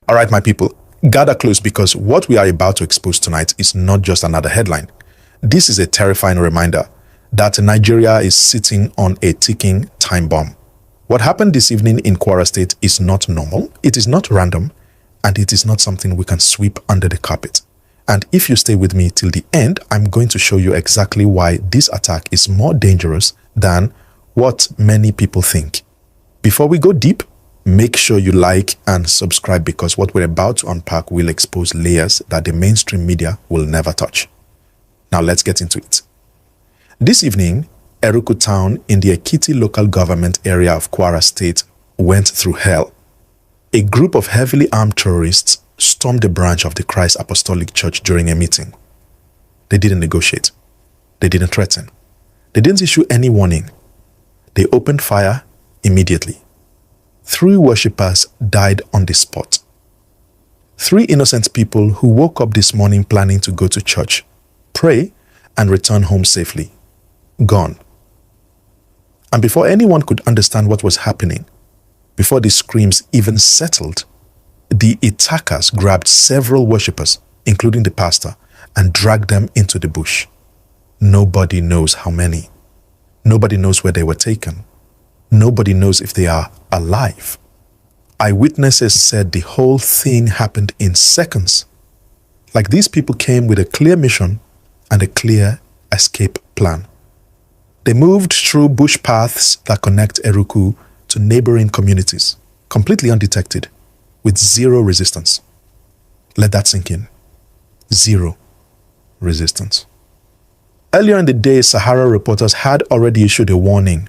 All right, my people, gather close because what we are about to expose tonight is not just another headline. This is a terrifying reminder that Nigeria is sitting on a ticking time bomb. What happened this evening in Kwara State is not normal, it is not random, and it is not something we can sweep under the carpet. And if you stay with me till the end, I'm going to show you exactly why this attack is more dangerous than what many people think. Before we go deep, make sure you like and subscribe because what we're about to unpack will expose layers that the mainstream media will never touch. Now let's get into it. This evening, Eruku town in the Ekiti local government area of Kwara State went through hell. A group of heavily armed terrorists stormed a branch of the Christ Apostolic Church during a meeting. They didn't negotiate. They didn't threaten. They didn't issue any warning. They opened fire immediately. 3 worshippers died on the spot. 3 innocent people who woke up this morning planning to go to church, pray, and return home safely. Gone. And before anyone could understand what was happening, before the screams even settled, the attackers grabbed several worshippers, including the pastor, and dragged them into the bush. Nobody knows how many. Nobody knows where they were taken. Nobody knows if they are alive. Eyewitnesses said the whole thing happened in seconds. Like these people came with a clear mission and a clear escape plan. They moved through bush paths that connect Eruku to neighboring communities, completely undetected, with zero resistance. Let that sink in. Zero resistance. Earlier in the day, Sahara reporters had already issued a warning.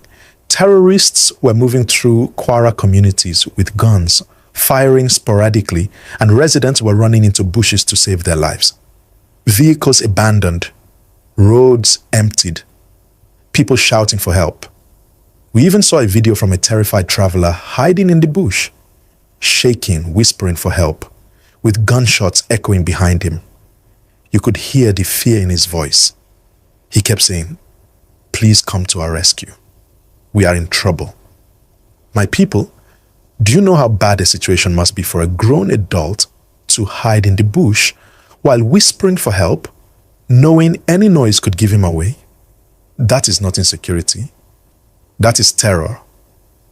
Terrorists were moving through Kwara communities with guns, firing sporadically, and residents were running into bushes to save their lives. Vehicles abandoned, roads emptied, people shouting for help. We even saw a video from a terrified traveler hiding in the bush, shaking, whispering for help, with gunshots echoing behind him. You could hear the fear in his voice. He kept saying, "Please come to our rescue. We are in trouble." My people, do you know how bad the situation must be for a grown adult to hide in the bush while whispering for help, knowing any noise could give him away? That is not insecurity. That is terror.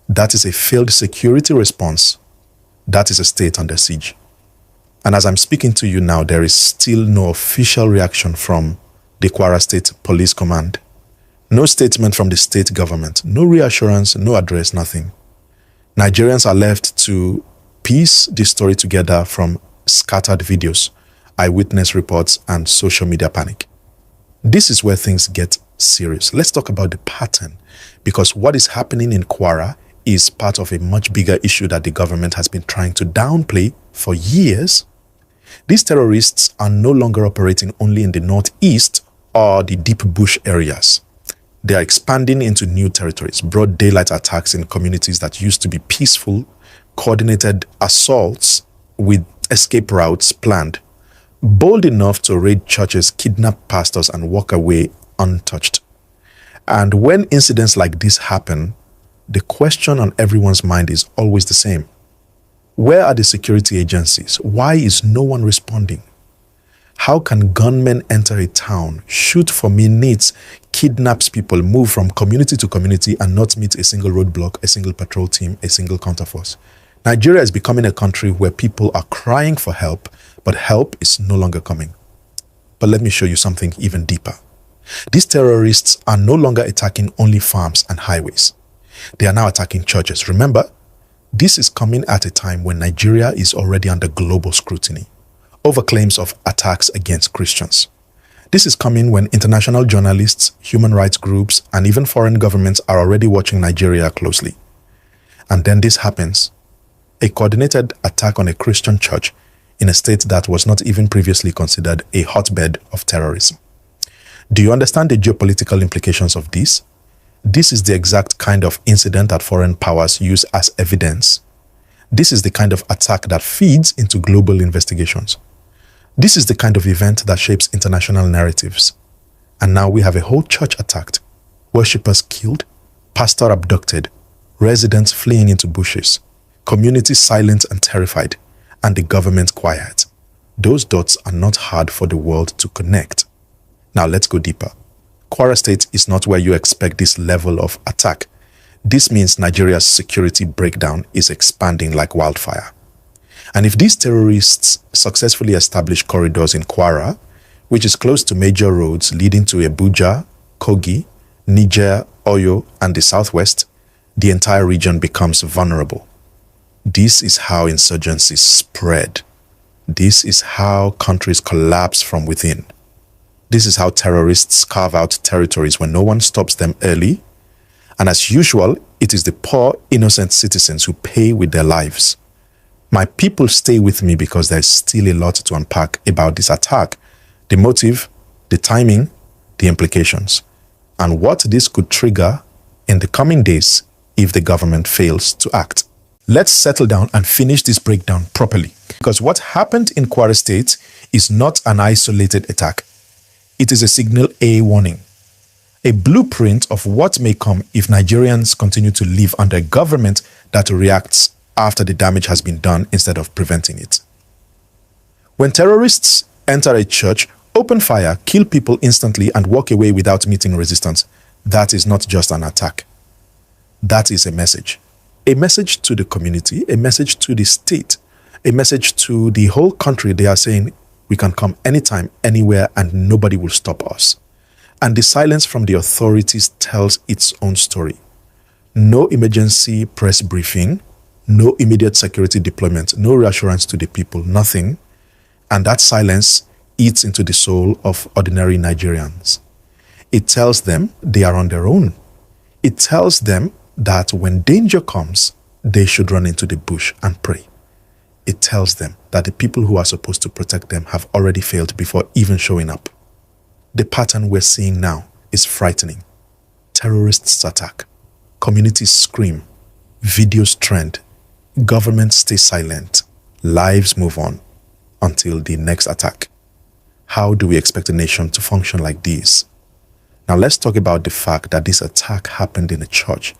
That is a failed security response. That is a state under siege. And as I'm speaking to you now, there is still no official reaction from the Kwara State Police Command. No statement from the state government, no reassurance, no address, nothing. Nigerians are left to piece this story together from scattered videos, eyewitness reports, and social media panic. This is where things get serious. Let's talk about the pattern, because what is happening in Kwara is part of a much bigger issue that the government has been trying to downplay for years. These terrorists are no longer operating only in the northeast or the deep bush areas. They are expanding into new territories, broad daylight attacks in communities that used to be peaceful, coordinated assaults with escape routes planned, bold enough to raid churches, kidnap pastors, and walk away untouched. And when incidents like this happen, the question on everyone's mind is always the same. Where are the security agencies? Why is no one responding? How can gunmen enter a town, shoot for minutes, kidnaps people, move from community to community and not meet a single roadblock, a single patrol team, a single counterforce? Nigeria is becoming a country where people are crying for help, but help is no longer coming. But let me show you something even deeper. These terrorists are no longer attacking only farms and highways. They are now attacking churches. Remember, this is coming at a time when Nigeria is already under global scrutiny over claims of attacks against Christians. This is coming when international journalists, human rights groups, and even foreign governments are already watching Nigeria closely. And then this happens. A coordinated attack on a Christian church in a state that was not even previously considered a hotbed of terrorism. Do you understand the geopolitical implications of this? This is the exact kind of incident that foreign powers use as evidence. This is the kind of attack that feeds into global investigations. This is the kind of event that shapes international narratives. And now we have a whole church attacked, worshippers killed, pastor abducted, residents fleeing into bushes, communities silent and terrified, and the government quiet. Those dots are not hard for the world to connect. Now let's go deeper. Kwara State is not where you expect this level of attack. This means Nigeria's security breakdown is expanding like wildfire. And if these terrorists successfully establish corridors in Kwara, which is close to major roads leading to Abuja, Kogi, Niger, Oyo, and the southwest, the entire region becomes vulnerable. This is how insurgencies spread. This is how countries collapse from within. This is how terrorists carve out territories when no one stops them early. And as usual, it is the poor, innocent citizens who pay with their lives. My people, stay with me because there is still a lot to unpack about this attack, the motive, the timing, the implications, and what this could trigger in the coming days if the government fails to act. Let's settle down and finish this breakdown properly, because what happened in Kwara State is not an isolated attack. It is a signal A warning, a blueprint of what may come if Nigerians continue to live under a government that reacts after the damage has been done instead of preventing it. When terrorists enter a church, open fire, kill people instantly, and walk away without meeting resistance, that is not just an attack. That is a message. A message to the community, a message to the state, a message to the whole country. They are saying, we can come anytime, anywhere, and nobody will stop us. And the silence from the authorities tells its own story. No emergency press briefing, no immediate security deployment, no reassurance to the people, nothing. And that silence eats into the soul of ordinary Nigerians. It tells them they are on their own. It tells them that when danger comes, they should run into the bush and pray. It tells them that the people who are supposed to protect them have already failed before even showing up. The pattern we're seeing now is frightening. Terrorists attack, communities scream, videos trend, governments stay silent, lives move on until the next attack. How do we expect a nation to function like this? Now let's talk about the fact that this attack happened in a church.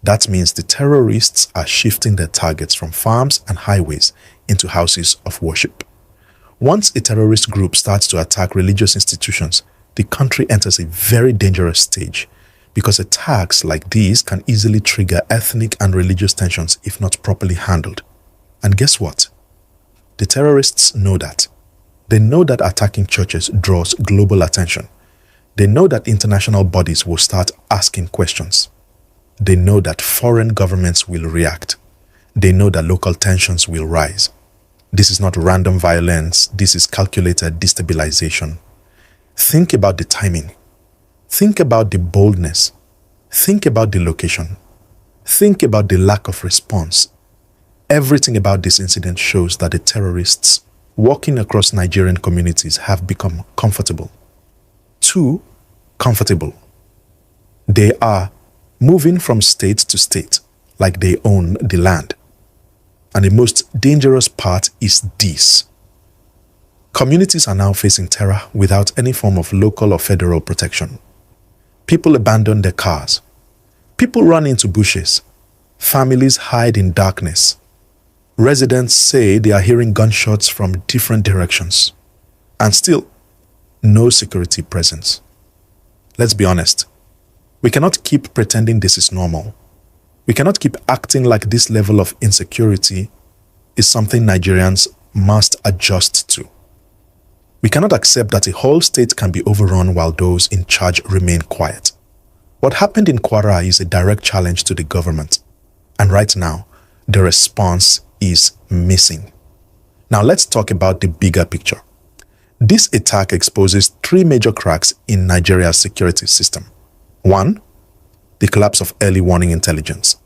That means the terrorists are shifting their targets from farms and highways into houses of worship. Once a terrorist group starts to attack religious institutions, the country enters a very dangerous stage, because attacks like these can easily trigger ethnic and religious tensions if not properly handled. And guess what? The terrorists know that. They know that attacking churches draws global attention. They know that international bodies will start asking questions. They know that foreign governments will react. They know that local tensions will rise. This is not random violence. This is calculated destabilization. Think about the timing. Think about the boldness. Think about the location. Think about the lack of response. Everything about this incident shows that the terrorists walking across Nigerian communities have become comfortable. Too comfortable. They are moving from state to state like they own the land. And the most dangerous part is this. Communities are now facing terror without any form of local or federal protection. People abandon their cars. People run into bushes. Families hide in darkness. Residents say they are hearing gunshots from different directions. And still, no security presence. Let's be honest. We cannot keep pretending this is normal. We cannot keep acting like this level of insecurity is something Nigerians must adjust to. We cannot accept that a whole state can be overrun while those in charge remain quiet. What happened in Kwara is a direct challenge to the government. And right now, the response is missing. Now let's talk about the bigger picture. This attack exposes three major cracks in Nigeria's security system. 1. The collapse of early warning intelligence.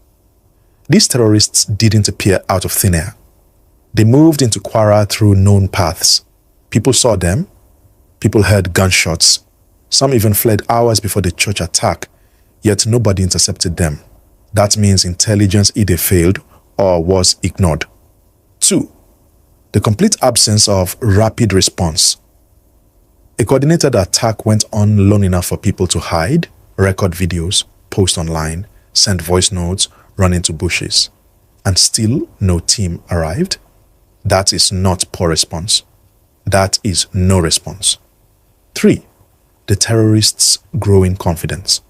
These terrorists didn't appear out of thin air. They moved into Kwara through known paths. People saw them. People heard gunshots. Some even fled hours before the church attack, yet nobody intercepted them. That means intelligence either failed or was ignored. 2. The complete absence of rapid response. A coordinated attack went on long enough for people to hide, record videos, post online, send voice notes, run into bushes, and still no team arrived. That is not poor response. That is no response. 3. The terrorists' growing confidence.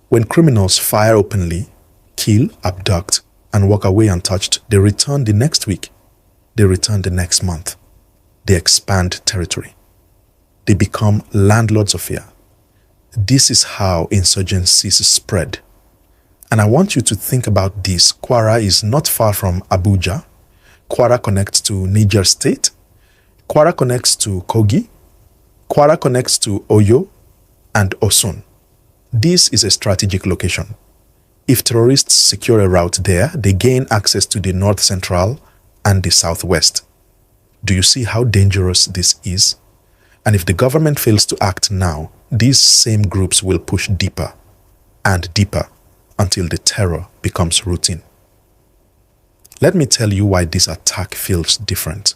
When criminals fire openly, kill, abduct, and walk away untouched, they return the next week. They return the next month. They expand territory. They become landlords of fear. This is how insurgencies spread. And I want you to think about this. Kwara is not far from Abuja. Kwara connects to Niger State. Kwara connects to Kogi. Kwara connects to Oyo and Osun. This is a strategic location. If terrorists secure a route there, they gain access to the north central and the southwest. Do you see how dangerous this is? And if the government fails to act now, these same groups will push deeper and deeper until the terror becomes routine. Let me tell you why this attack feels different.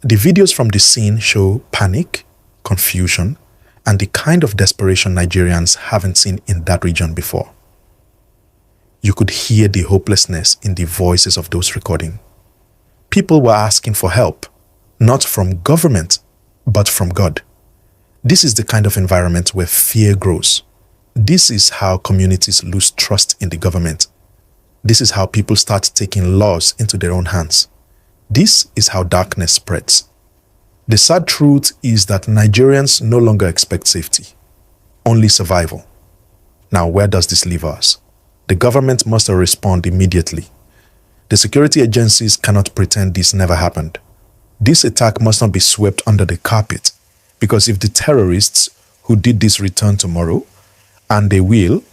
The videos from the scene show panic, confusion, and the kind of desperation Nigerians haven't seen in that region before. You could hear the hopelessness in the voices of those recording. People were asking for help, not from government, but from God. This is the kind of environment where fear grows. This is how communities lose trust in the government. This is how people start taking laws into their own hands. This is how darkness spreads. The sad truth is that Nigerians no longer expect safety, only survival. Now, where does this leave us? The government must respond immediately. The security agencies cannot pretend this never happened. This attack must not be swept under the carpet, because if the terrorists who did this return tomorrow, and they will,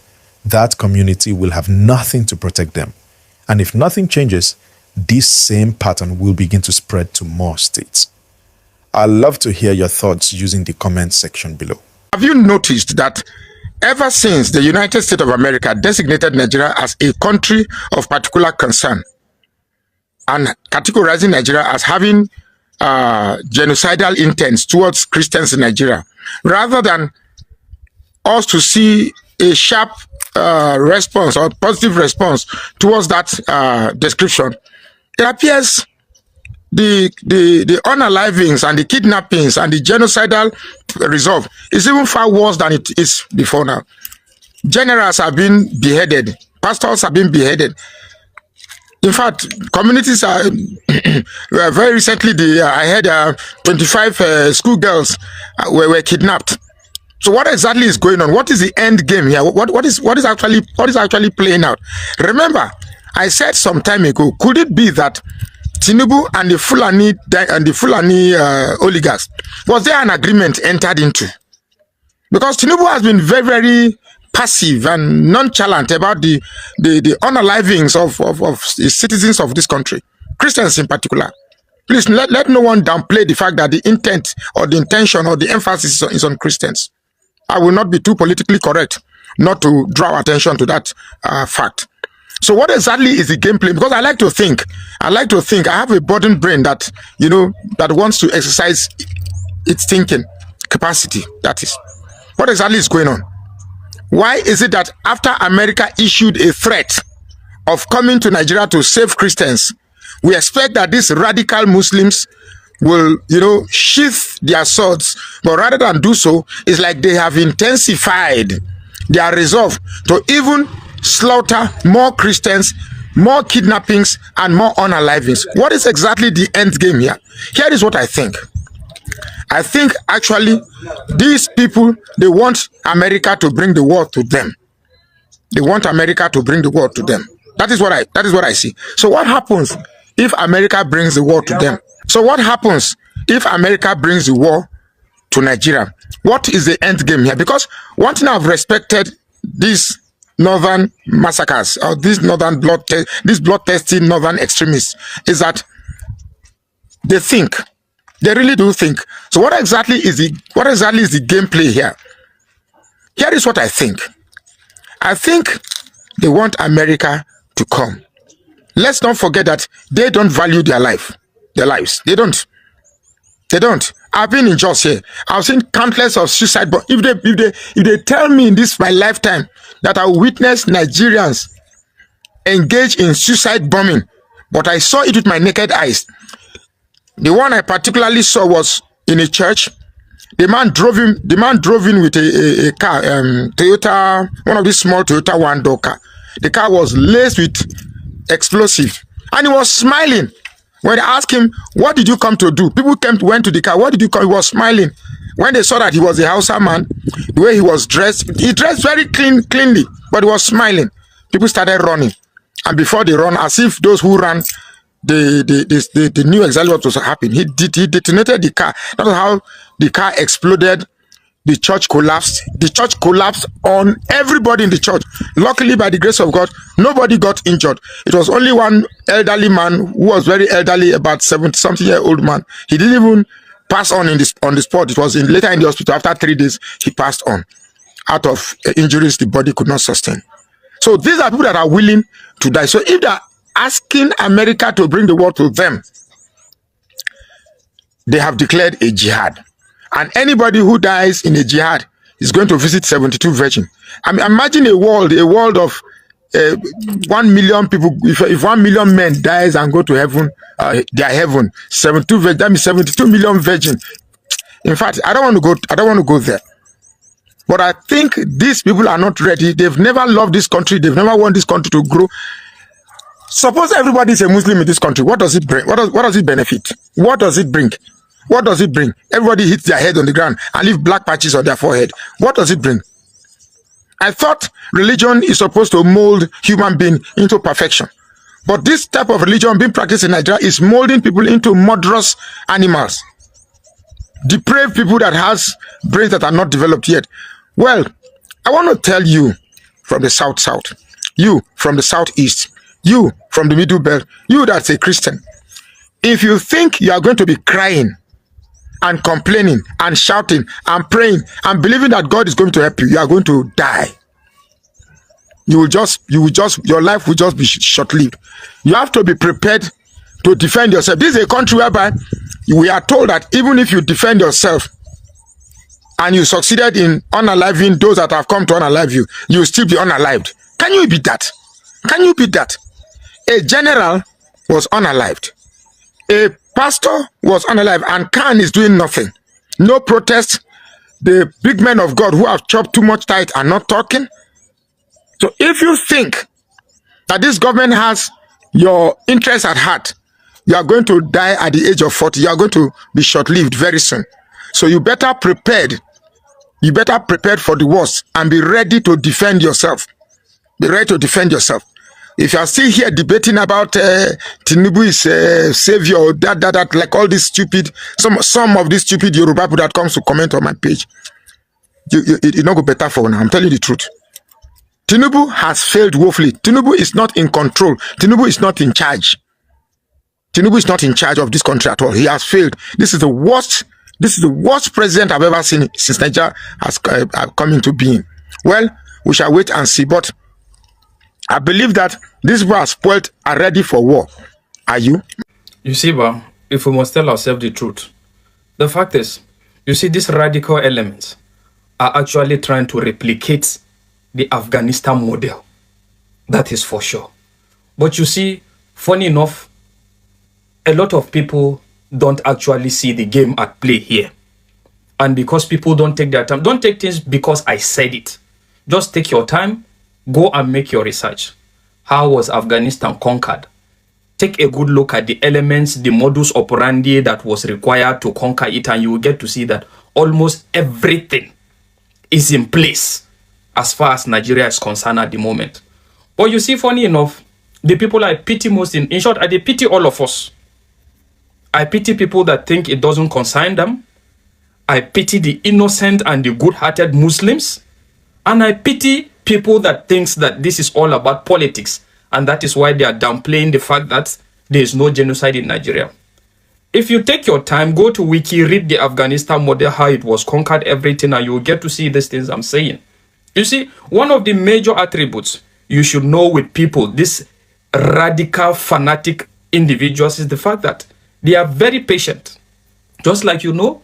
that community will have nothing to protect them. And if nothing changes, this same pattern will begin to spread to more states. I'd love to hear your thoughts using the comment section below. Have you noticed that ever since the United States of America designated Nigeria as a country of particular concern and categorizing Nigeria as having genocidal intents towards Christians in Nigeria, rather than us to see a sharp response or positive response towards that description, it appears the unalivings and the kidnappings and the genocidal resolve is even far worse than it is before now. Generals have been beheaded. Pastors have been beheaded. In fact, communities are very recently. I heard 25 schoolgirls were kidnapped. So what exactly is going on? What is the end game here? What is actually playing out? Remember, I said some time ago, could it be that Tinubu and the Fulani oligarchs, was there an agreement entered into? Because Tinubu has been very, very passive and nonchalant about the unalivings of the citizens of this country, Christians in particular. Please let no one downplay the fact that the intent or the intention or the emphasis is on Christians. I will not be too politically correct not to draw attention to that fact. So what exactly is the gameplay? Because I like to think, I have a burdened brain that, that wants to exercise its thinking capacity. That is, what exactly is going on? Why is it that after America issued a threat of coming to Nigeria to save Christians, we expect that these radical Muslims will, sheath their swords, but rather than do so, it's like they have intensified their resolve to even slaughter more Christians, more kidnappings, and more unalivings. What is exactly the end game here? Here is what I think. I think actually these people, they want America to bring the war to them. They want America to bring the war to them. That is what I see. So what happens if America brings the war to them? So what happens if America brings the war to Nigeria, what is the end game here? Because one thing I've respected these northern massacres or these northern bloodthirsty northern extremists is that they think, they really do think. So what exactly is the gameplay here? Here is what I think. I think they want America to come. Let's not forget that they don't value their lives. They don't. I've been in Jos here. I've seen countless of suicide. But if they tell me in this my lifetime that I witnessed Nigerians engage in suicide bombing, but I saw it with my naked eyes. The one I particularly saw was in a church. The man drove in with a car, Toyota, one of these small Toyota one-door car. The car was laced with explosive, and he was smiling. When they asked him, "What did you come to do?" People went to the car. "What did you come?" He was smiling. When they saw that he was a Hausa man, the way he was dressed, he dressed very cleanly, but he was smiling. People started running, and before they run, as if those who ran, they knew exactly what was happening. He detonated the car. That's how the car exploded. The church collapsed. The church collapsed on everybody in the church. Luckily, by the grace of God, nobody got injured. It was only one elderly man who was very elderly, about 70-something-year-old man. He didn't even pass on on the spot. It was later in the hospital. After 3 days, he passed on out of injuries the body could not sustain. So these are people that are willing to die. So if they're asking America to bring the war to them, they have declared a jihad. And anybody who dies in a jihad is going to visit 72 virgins. I mean, imagine a world of 1 million people. If 1 million men dies and go to heaven, their heaven, 72 virgins, that means 72 million virgins. In fact, I don't want to go there. But I think these people are not ready. They've never loved this country. They've never want this country to grow. Suppose everybody is a Muslim in this country. What does it bring? What does it benefit? What does it bring? What does it bring? Everybody hits their head on the ground and leave black patches on their forehead. What does it bring? I thought religion is supposed to mold human being into perfection. But this type of religion being practiced in Nigeria is molding people into murderous animals. Depraved people that has brains that are not developed yet. Well, I want to tell you from the south, you from the southeast, you from the middle belt, you that's a Christian. If you think you are going to be crying and complaining and shouting and praying and believing that God is going to help you, you are going to die. Your life will just be short-lived. You have to be prepared to defend yourself. This is a country whereby we are told that even if you defend yourself and you succeeded in unaliving those that have come to unalive you, you will still be unalived. Can you beat that? Can you beat that? A general was unalived. A pastor was unalive, and Khan is doing nothing. No protest. The big men of God who have chopped too much tithe are not talking. So if you think that this government has your interest at heart, you are going to die at the age of 40. You are going to be short-lived very soon. So you better prepared. You better prepared for the worst and be ready to defend yourself. Be ready to defend yourself. If you are still here debating about Tinubu is savior, that like all these stupid, some of these stupid Yoruba people that comes to comment on my page, it not go better for now. I'm telling you the truth. Tinubu has failed woefully. Tinubu is not in control. Tinubu is not in charge. Tinubu is not in charge of this country at all. He has failed. This is the worst. This is the worst president I've ever seen since Nigeria has come into being. Well, we shall wait and see. But I believe that these people are spoiled, are ready for war. Are you? You see, Ba, if we must tell ourselves the truth, the fact is, you see, these radical elements are actually trying to replicate the Afghanistan model. That is for sure. But you see, funny enough, a lot of people don't actually see the game at play here. And because people don't take their time, don't take things because I said it. Just take your time, go and make your research. How was Afghanistan conquered? Take a good look at the elements, the modus operandi that was required to conquer it, and you will get to see that almost everything is in place as far as Nigeria is concerned at the moment. But you see, funny enough, the people I pity most, in short, I pity all of us. I pity people that think it doesn't concern them. I pity the innocent and the good-hearted Muslims. And I pity people that thinks that this is all about politics. And that is why they are downplaying the fact that there is no genocide in Nigeria. If you take your time, go to Wiki, read the Afghanistan model, how it was conquered, everything, and you will get to see these things I'm saying. You see, one of the major attributes you should know with people, these radical, fanatic individuals, is the fact that they are very patient. Just like you know,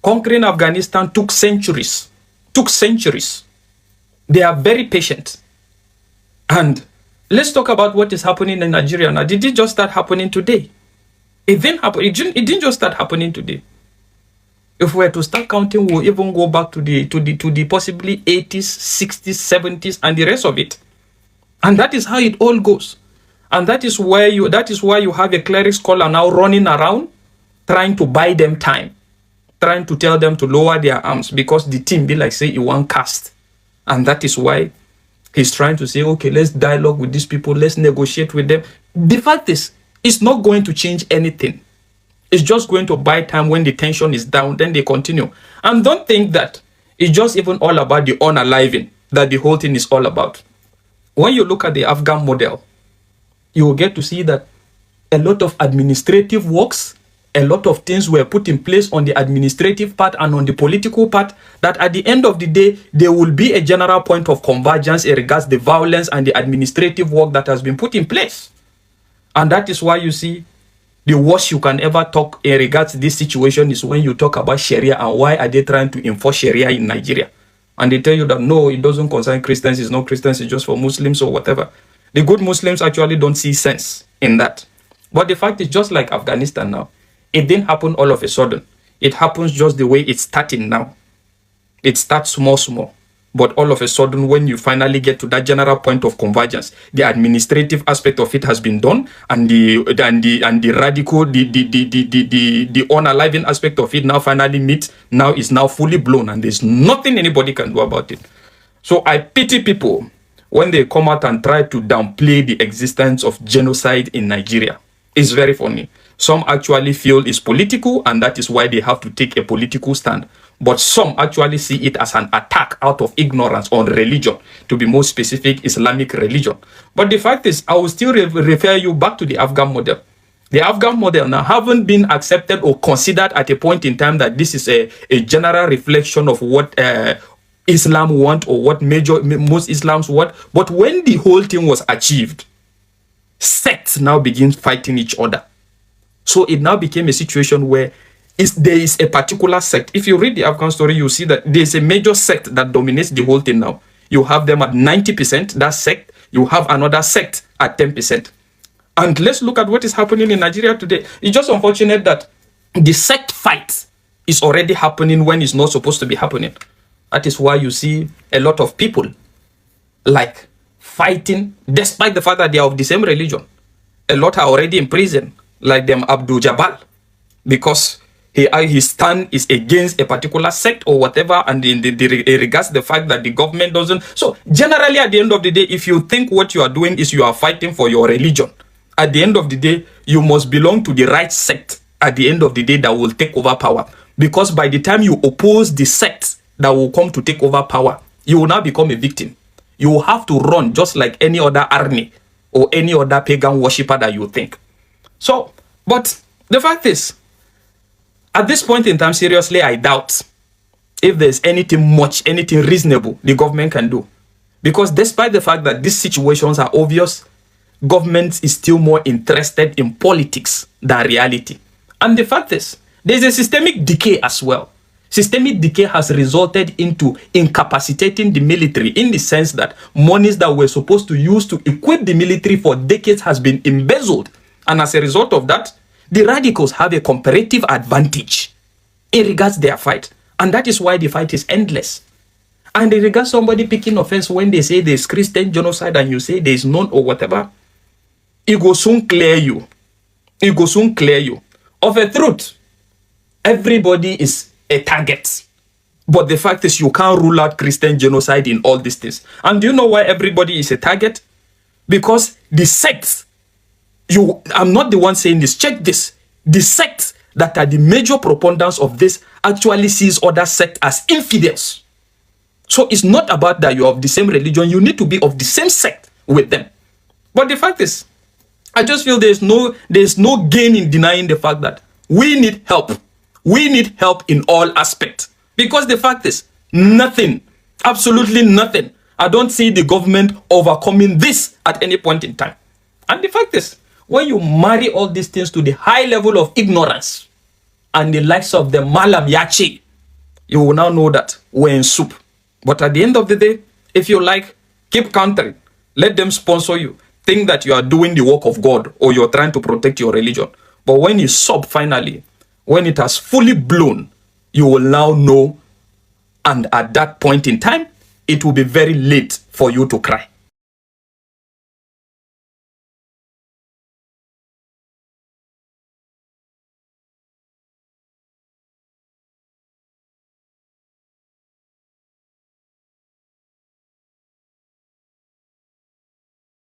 conquering Afghanistan took centuries. They are very patient. And let's talk about what is happening in Nigeria now. Did it just start happening today? It didn't happen. It didn't just start happening today. If we were to start counting, we'll even go back to the possibly 80s, 60s, 70s, and the rest of it. And that is how it all goes. And that is why you have a cleric scholar now running around trying to buy them time, trying to tell them to lower their arms because the team be like say it won't cast. And that is why he's trying to say, okay, let's dialogue with these people, let's negotiate with them. The fact is, it's not going to change anything. It's just going to buy time. When the tension is down, then they continue. And don't think that it's just even all about the unaliving, that the whole thing is all about. When you look at the Afghan model, you will get to see that a lot of administrative works, a lot of things were put in place on the administrative part and on the political part, that at the end of the day, there will be a general point of convergence in regards the violence and the administrative work that has been put in place. And that is why you see the worst you can ever talk in regards to this situation is when you talk about Sharia and why are they trying to enforce Sharia in Nigeria. And they tell you that no, it doesn't concern Christians, it's not Christians, it's just for Muslims or whatever. The good Muslims actually don't see sense in that. But the fact is, just like Afghanistan now, it didn't happen all of a sudden. It happens just the way it's starting now. It starts small. But all of a sudden, when you finally get to that general point of convergence, the administrative aspect of it has been done, and the radical, the unaliving aspect of it now finally meets. Now is now fully blown, and there's nothing anybody can do about it. So I pity people when they come out and try to downplay the existence of genocide in Nigeria. It's very funny. Some actually feel it's political, and that is why they have to take a political stand. But some actually see it as an attack out of ignorance on religion, to be more specific, Islamic religion. But the fact is, I will still refer you back to the Afghan model. The Afghan model now haven't been accepted or considered at a point in time that this is a general reflection of what Islam want or what most Islams want. But when the whole thing was achieved, sects now begin fighting each other. So it now became a situation where there is a particular sect. If you read the Afghan story, you see that there's a major sect that dominates the whole thing now. You have them at 90%, that sect. You have another sect at 10%. And let's look at what is happening in Nigeria today. It's just unfortunate that the sect fight is already happening when it's not supposed to be happening. That is why you see a lot of people like fighting despite the fact that they are of the same religion. A lot are already in prison, like them Abdul Jabal, because his stand is against a particular sect or whatever, and in regards the fact that the government doesn't. So generally, at the end of the day, if you think what you are doing is you are fighting for your religion, at the end of the day, you must belong to the right sect at the end of the day that will take over power. Because by the time you oppose the sect that will come to take over power, you will now become a victim. You will have to run just like any other army or any other pagan worshipper that you think. So, but the fact is, at this point in time, seriously, I doubt if there's anything reasonable the government can do. Because despite the fact that these situations are obvious, government is still more interested in politics than reality. And the fact is, there's a systemic decay as well. Systemic decay has resulted into incapacitating the military in the sense that monies that were supposed to use to equip the military for decades has been embezzled. And as a result of that, the radicals have a comparative advantage in regards their fight. And that is why the fight is endless. And in regards somebody picking offense when they say there's Christian genocide and you say there's none or whatever, it will soon clear you. It will soon clear you. Of a truth, everybody is a target. But the fact is you can't rule out Christian genocide in all these things. And do you know why everybody is a target? Because the sects, I'm not the one saying this, check this. the sects that are the major proponents of this actually sees other sects as infidels. So it's not about that you're of the same religion. You need to be of the same sect with them. But the fact is, I just feel there's no gain in denying the fact that we need help. We need help in all aspects. Because the fact is, nothing, absolutely nothing. I don't see the government overcoming this at any point in time. And the fact is, when you marry all these things to the high level of ignorance and the likes of the Malam Yachi, you will now know that we're in soup. But at the end of the day, if you like, keep countering. Let them sponsor you. Think that you are doing the work of God or you're trying to protect your religion. But when you sub finally, when it has fully blown, you will now know. And at that point in time, it will be very late for you to cry.